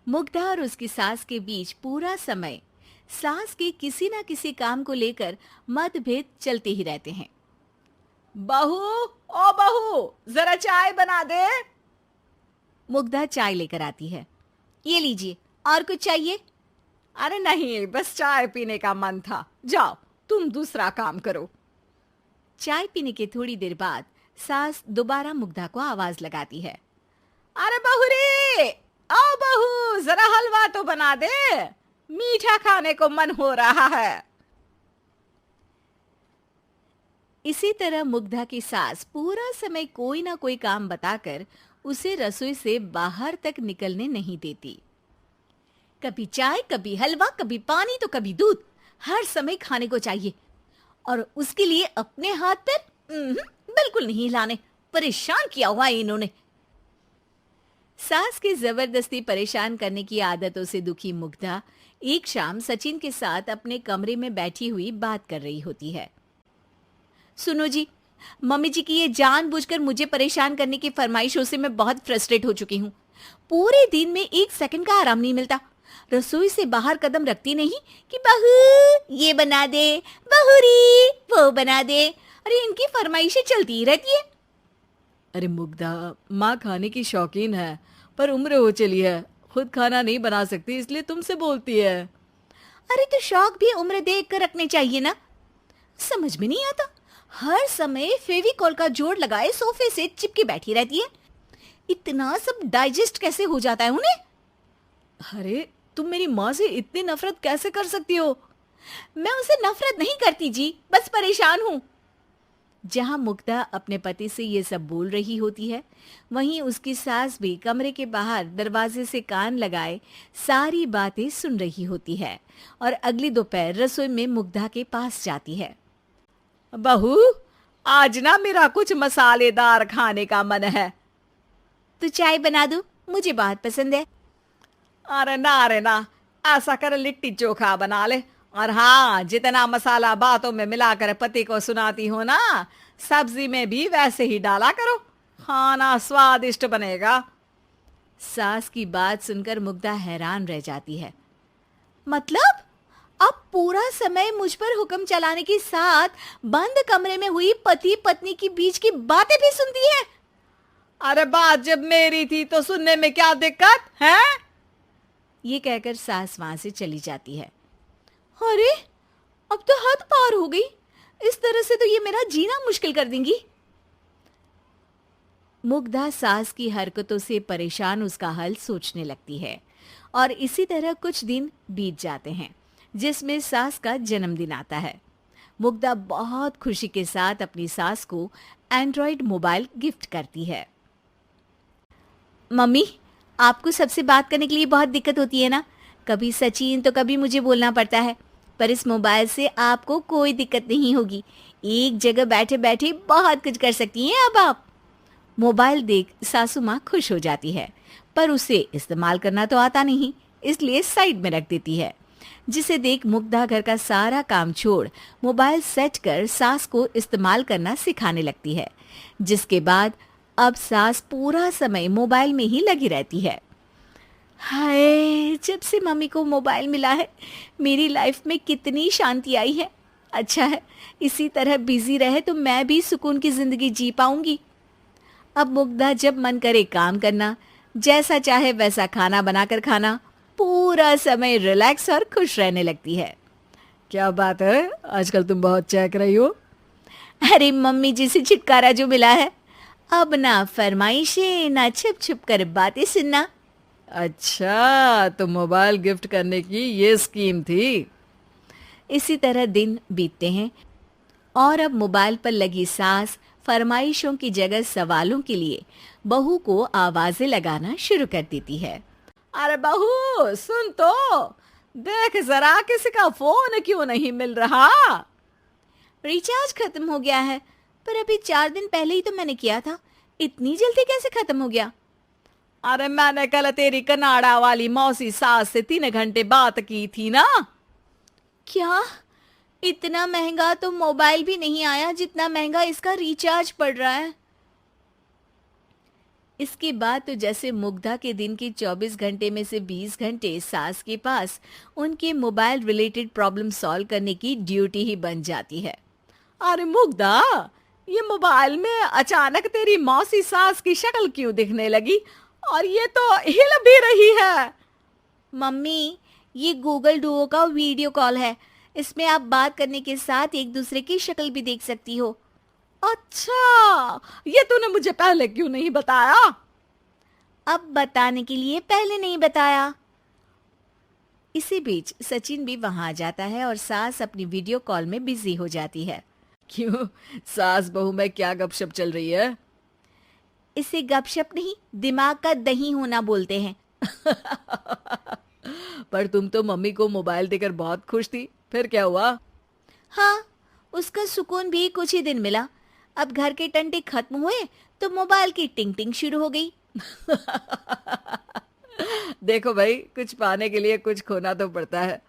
मुग्धा और उसकी सास के बीच पूरा समय सास के किसी ना किसी काम को लेकर मतभेद चलते ही रहते हैं। बहू, ओ बहू, जरा चाय बना दे। मुग्धा चाय लेकर आती है। ये लीजिए, और कुछ चाहिए? अरे नहीं, बस चाय पीने का मन था। जाओ, तुम दूसरा काम करो। चाय पीने के थोड़ी देर बाद सास दोबारा मुग्धा को आवाज लगाती है। अरे बहू रे, आओ बहू, जरा हलवा तो बना दे, मीठा खाने को मन हो रहा है। इसी तरह मुग्धा की सास पूरा समय कोई ना कोई काम बताकर उसे रसोई से बाहर तक निकलने नहीं देती। कभी चाय, कभी हलवा, कभी पानी तो कभी दूध, हर समय खाने को चाहिए। और उसके लिए अपने हाथ पैर बिल्कुल नहीं हिलाने। परेशान किया हुआ है इन्होंने। सास की जबरदस्ती परेशान करने की आदतों से दुखी मुग्धा एक शाम सचिन के साथ अपने कमरे में बैठी हुई बात कर रही होती है। सुनो जी, मम्मी जी की ये जानबूझकर मुझे परेशान करने की फरमाइशों से मैं बहुत फ्रस्ट्रेट हो चुकी हूँ। पूरे दिन में एक सेकंड का आराम नहीं मिलता। रसोई से बाहर कदम रखती नहीं कि बहू ये बना दे, बहुरी वो बना दे। अरे इनकी फरमाइशें चलती ही रहती है। अरे मुग्धा, माँ खाने की शौकीन है, पर उम्र हो चली है, खुद खाना नहीं बना सकती, इसलिए तुमसे बोलती है। अरे तो शौक भी उम्र देख कर रखने चाहिए ना। समझ में नहीं आता, हर समय फेविकॉल का जोड़ लगाए सोफे से चिपके बैठी रहती है। इतना सब डाइजेस्ट कैसे हो जाता है उन्हें? अरे तुम मेरी माँ से इतनी नफरत कैसे कर सकती हो? मैं उनसे नफरत नहीं करती जी, बस परेशान हूँ। जहां मुग्धा अपने पति से ये सब बोल रही होती है, वहीं उसकी सास भी कमरे के बाहर दरवाजे से कान लगाए सारी बातें सुन रही होती है और अगली दोपहर रसोई में मुग्धा के पास जाती है। बहू, आज ना मेरा कुछ मसालेदार खाने का मन है। तो चाय बना दूं? मुझे बहुत पसंद है। अरे ना, ऐसा कर लिट्टी चोखा बना ले। और हाँ, जितना मसाला बातों में मिलाकर पति को सुनाती हो ना, सब्जी में भी वैसे ही डाला करो, खाना स्वादिष्ट बनेगा। सास की बात सुनकर मुग्धा हैरान रह जाती है। मतलब अब पूरा समय मुझ पर हुक्म चलाने के साथ बंद कमरे में हुई पति पत्नी की बीच की बातें भी सुनती है? अरे बात जब मेरी थी तो सुनने में क्या दिक्कत है? ये कहकर सास वहां से चली जाती है। अरे अब तो हद पार हो गई। इस तरह से तो ये मेरा जीना मुश्किल कर देंगी। मुग्धा सास की हरकतों से परेशान उसका हल सोचने लगती है और इसी तरह कुछ दिन बीत जाते हैं, जिसमें सास का जन्मदिन आता है। मुग्धा बहुत खुशी के साथ अपनी सास को एंड्रॉइड मोबाइल गिफ्ट करती है। मम्मी, आपको सबसे बात करने के लिए बहुत दिक्कत होती है ना? कभी सचिन तो कभी मुझे बोलना पड़ता है, पर इस मोबाइल से आपको कोई दिक्कत नहीं होगी। एक जगह बैठे बैठे बहुत कुछ कर सकती हैं अब आप। मोबाइल देख सासू माँ खुश हो जाती है, पर उसे इस्तेमाल करना तो आता नहीं, इसलिए साइड में रख देती है। जिसे देख मुग्धा घर का सारा काम छोड़ मोबाइल सेट कर सास को इस्तेमाल करना सिखाने लगती है, जिसके बाद अब सास पूरा समय मोबाइल में ही लगी रहती है। हाय, जब से मम्मी को मोबाइल मिला है मेरी लाइफ में कितनी शांति आई है। अच्छा है, इसी तरह बिजी रहे तो मैं भी सुकून की जिंदगी जी पाऊंगी। अब मुग्धा जब मन करे काम करना, जैसा चाहे वैसा खाना बनाकर खाना, पूरा समय रिलैक्स और खुश रहने लगती है। क्या बात है, आजकल तुम बहुत चहक रही हो। अरे मम्मी जी से छुटकारा जो मिला है, अब ना फरमाइशें ना छुप छुप कर बातें सुनना। अच्छा, तो मोबाइल गिफ्ट करने की ये स्कीम थी। इसी तरह दिन बीतते हैं और अब मोबाइल पर लगी सास फरमाइशों की जगह सवालों के लिए बहू को आवाजें लगाना शुरू कर देती है। अरे बहू सुन तो, देख जरा किसी का फोन क्यों नहीं मिल रहा? रिचार्ज खत्म हो गया है, पर अभी 4 दिन पहले ही तो मैंने किया था। इतनी जल्दी कैसे खत्म हो गया? अरे मैंने कल तेरी कनाडा वाली मौसी सास से 3 घंटे बात की थी ना। क्या? इतना महंगा तो मोबाइल भी नहीं आया जितना महंगा इसका रिचार्ज पड़ रहा है। इसके बाद तो जैसे मुग्धा के दिन के 24 घंटे में से 20 घंटे सास के पास उनके मोबाइल रिलेटेड प्रॉब्लम सॉल्व करने की ड्यूटी ही बन जाती है। अरे मुग्धा, ये मोबाइल में अचानक तेरी मौसी सास की शक्ल क्यों दिखने लगी? और ये तो हिल भी रही है। मम्मी, ये गूगल डुओ का वीडियो कॉल है। इसमें आप बात करने के साथ एक दूसरे की शक्ल भी देख सकती हो। अच्छा, ये तूने मुझे पहले क्यों नहीं बताया? अब बताने के लिए पहले नहीं बताया। इसी बीच सचिन भी वहां आ जाता है और सास अपनी वीडियो कॉल में बिजी हो जाती है। क्यों, सास बहू में क्या गपशप चल रही है? इसे गपशप नहीं, दिमाग का दही होना बोलते हैं। पर तुम तो मम्मी को मोबाइल देकर बहुत खुश थी, फिर क्या हुआ? हाँ, उसका सुकून भी कुछ ही दिन मिला। अब घर के टंटे खत्म हुए तो मोबाइल की टिंग टिंग शुरू हो गई। देखो भाई, कुछ पाने के लिए कुछ खोना तो पड़ता है।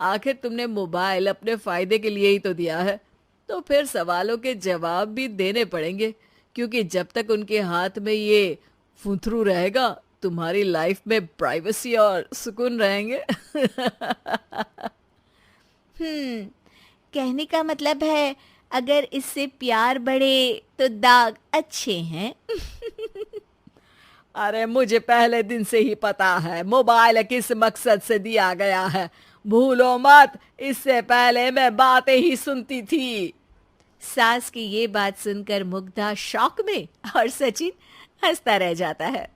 आखिर तुमने मोबाइल अपने फायदे के लिए ही तो दिया है, तो फिर सवालों के जवाब भी देने पड़ेंगे, क्योंकि जब तक उनके हाथ में ये फुंथरू रहेगा, तुम्हारी लाइफ में प्राइवेसी और सुकून रहेंगे। कहने का मतलब है अगर इससे प्यार बढ़े तो दाग अच्छे हैं। अरे मुझे पहले दिन से ही पता है मोबाइल किस मकसद से दिया गया है। भूलो मत, इससे पहले मैं बातें ही सुनती थी। सास की ये बात सुनकर मुग्धा शॉक में और सचिन हंसता रह जाता है।